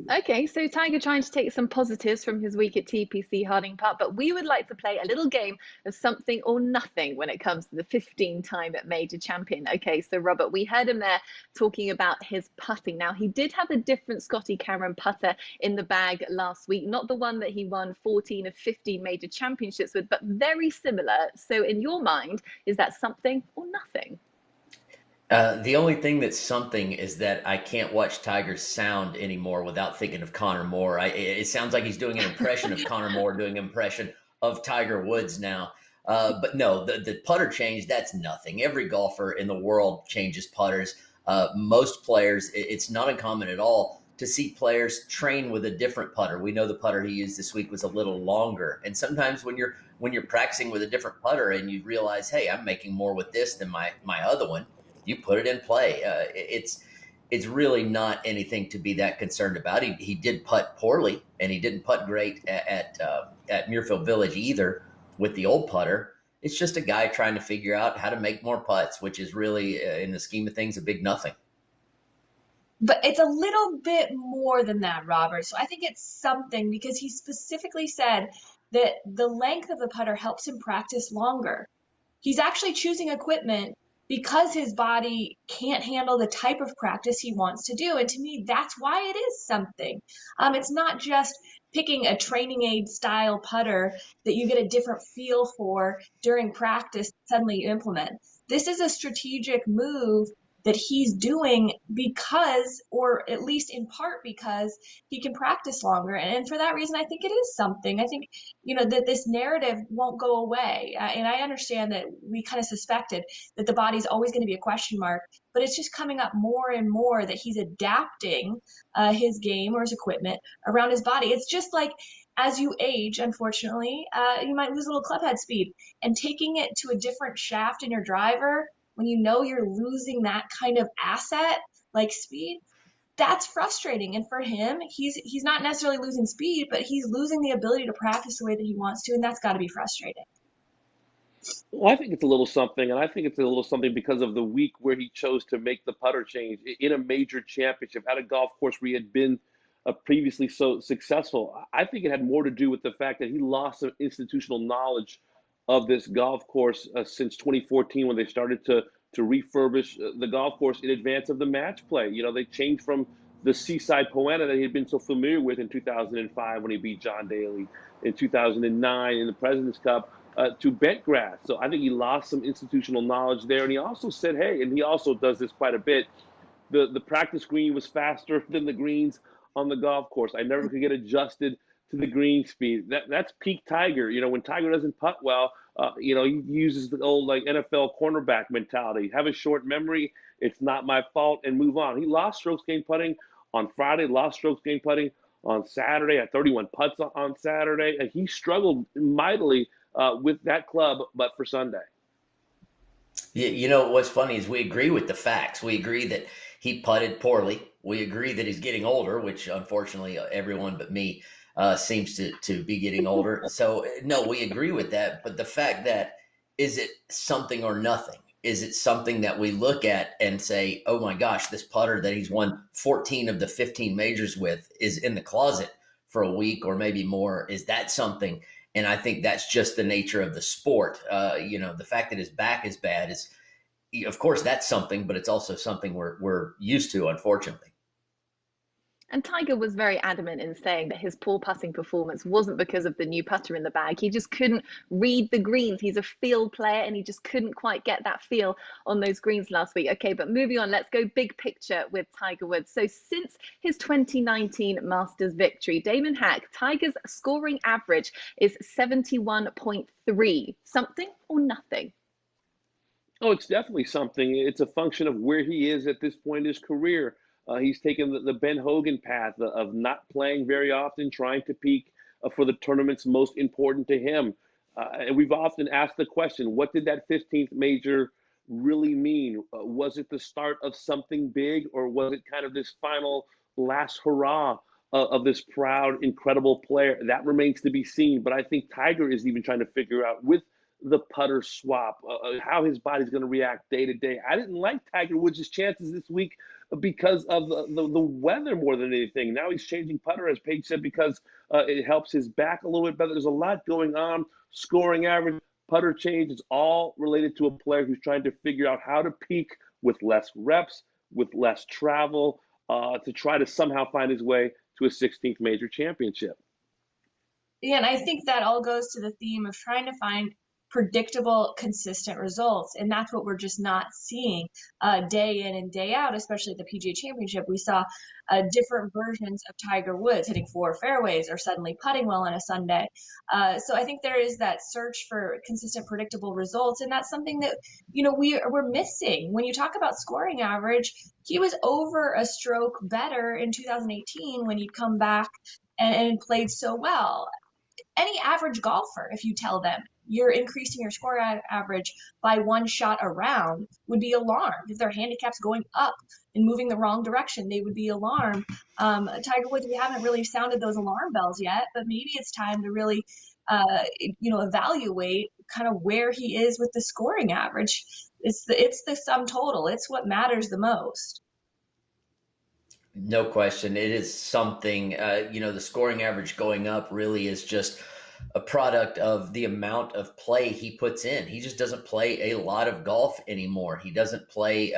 Okay, so Tiger trying to take some positives from his week at TPC Harding Park, but we would like to play a little game of something or nothing when it comes to the 15-time major champion. Okay, so Robert, we heard him there talking about his putting. Now, he did have a different Scotty Cameron putter in the bag last week, not the one that he won 14 of 15 major championships with, but very similar. So, in your mind, is that something or nothing? The only thing that's something is that I can't watch Tiger sound anymore without thinking of Connor Moore. It sounds like he's doing an impression of Connor Moore, doing an impression of Tiger Woods now. But no, the putter change, that's nothing. Every golfer in the world changes putters. Most players, it's not uncommon at all to see players train with a different putter. We know the putter he used this week was a little longer. And sometimes when you're practicing with a different putter and you realize, hey, I'm making more with this than my other one, you put it in play. It's really not anything to be that concerned about. He did putt poorly, and he didn't putt great at Muirfield Village either with the old putter. It's just a guy trying to figure out how to make more putts, which is really, in the scheme of things, a big nothing. But it's a little bit more than that, Robert. So I think it's something because he specifically said that the length of the putter helps him practice longer. He's actually choosing equipment because his body can't handle the type of practice he wants to do. And to me, that's why it is something. It's not just picking a training aid style putter that you get a different feel for during practice, suddenly you implement. This is a strategic move that he's doing because, or at least in part because, he can practice longer. And for that reason, I think it is something. I think, that this narrative won't go away. And I understand that we kind of suspected that the body's always going to be a question mark, but it's just coming up more and more that he's adapting his game or his equipment around his body. It's just like, as you age, unfortunately, you might lose a little club head speed, and taking it to a different shaft in your driver when you know you're losing that kind of asset like speed, that's frustrating. And for him, he's not necessarily losing speed, but he's losing the ability to practice the way that he wants to, and that's got to be frustrating. Well, I think it's a little something, and I think it's a little something because of the week where he chose to make the putter change in a major championship at a golf course where he had been previously so successful. I think it had more to do with the fact that he lost some institutional knowledge of this golf course since 2014 when they started to refurbish the golf course in advance of the match play. They changed from the Seaside Poana that he had been so familiar with in 2005 when he beat John Daly, in 2009 in the President's Cup, to Bentgrass. So I think he lost some institutional knowledge there. And he also said, hey, and he also does this quite a bit, the practice green was faster than the greens on the golf course. I never could get adjusted to the green speed. That's peak Tiger. When Tiger doesn't putt well, he uses the old like NFL cornerback mentality. Have a short memory. It's not my fault, and move on. He lost strokes gained putting on Friday. Lost strokes gained putting on Saturday. At 31 putts on Saturday, and he struggled mightily with that club, but for Sunday. You know what's funny is we agree with the facts. We agree that he putted poorly. We agree that he's getting older, which unfortunately everyone but me seems to be getting older. So no, we agree with that. But the fact that, is it something or nothing? Is it something that we look at and say, oh my gosh, this putter that he's won 14 of the 15 majors with is in the closet for a week or maybe more? Is that something? And I think that's just the nature of the sport. The fact that his back is bad is, of course, that's something, but it's also something we're used to, unfortunately. And Tiger was very adamant in saying that his poor putting performance wasn't because of the new putter in the bag. He just couldn't read the greens. He's a field player and he just couldn't quite get that feel on those greens last week. Okay, but moving on, let's go big picture with Tiger Woods. So since his 2019 Masters victory, Damon Hack, Tiger's scoring average is 71.3. Something or nothing? Oh, it's definitely something. It's a function of where he is at this point in his career. He's taken the Ben Hogan path of not playing very often, trying to peak for the tournaments most important to him. And we've often asked the question, what did that 15th major really mean? Was it the start of something big, or was it kind of this final last hurrah of this proud, incredible player? That remains to be seen. But I think Tiger is even trying to figure out with the putter swap, how his body's going to react day to day. I didn't like Tiger Woods' chances this week because of the weather more than anything. Now he's changing putter, as Paige said, because it helps his back a little bit better. There's a lot going on. Scoring average, putter change, it's all related to a player who's trying to figure out how to peak with less reps, with less travel, to try to somehow find his way to a 16th major championship. Yeah, and I think that all goes to the theme of trying to find predictable, consistent results. And that's what we're just not seeing day in and day out, especially at the PGA Championship. We saw different versions of Tiger Woods hitting 4 fairways or suddenly putting well on a Sunday. So I think there is that search for consistent, predictable results. And that's something that, we're missing. When you talk about scoring average, he was over a stroke better in 2018 when he'd come back and played so well. Any average golfer, if you tell them you're increasing your score average by 1 shot a round, would be alarmed. If their handicap's going up and moving the wrong direction, they would be alarmed. Tiger Woods, we haven't really sounded those alarm bells yet, but maybe it's time to really, evaluate kind of where he is with the scoring average. It's the sum total. It's what matters the most. No question. It is something, the scoring average going up really is just a product of the amount of play he puts in. He just doesn't play a lot of golf anymore. He doesn't play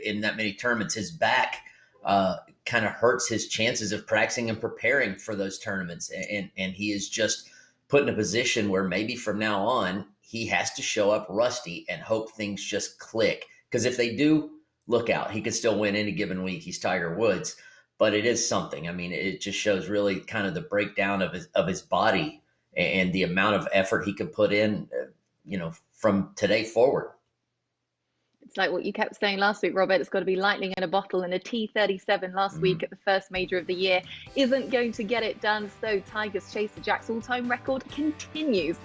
in that many tournaments. His back kind of hurts his chances of practicing and preparing for those tournaments. And he is just put in a position where maybe from now on, he has to show up rusty and hope things just click. Because if they do, look out. He could still win any given week. He's Tiger Woods, but it is something. I mean, it just shows really kind of the breakdown of his body and the amount of effort he could put in, from today forward. It's like what you kept saying last week, Robert. It's got to be lightning in a bottle, and a T37 last week at the first major of the year isn't going to get it done. So Tiger's Chaser Jack's all-time record continues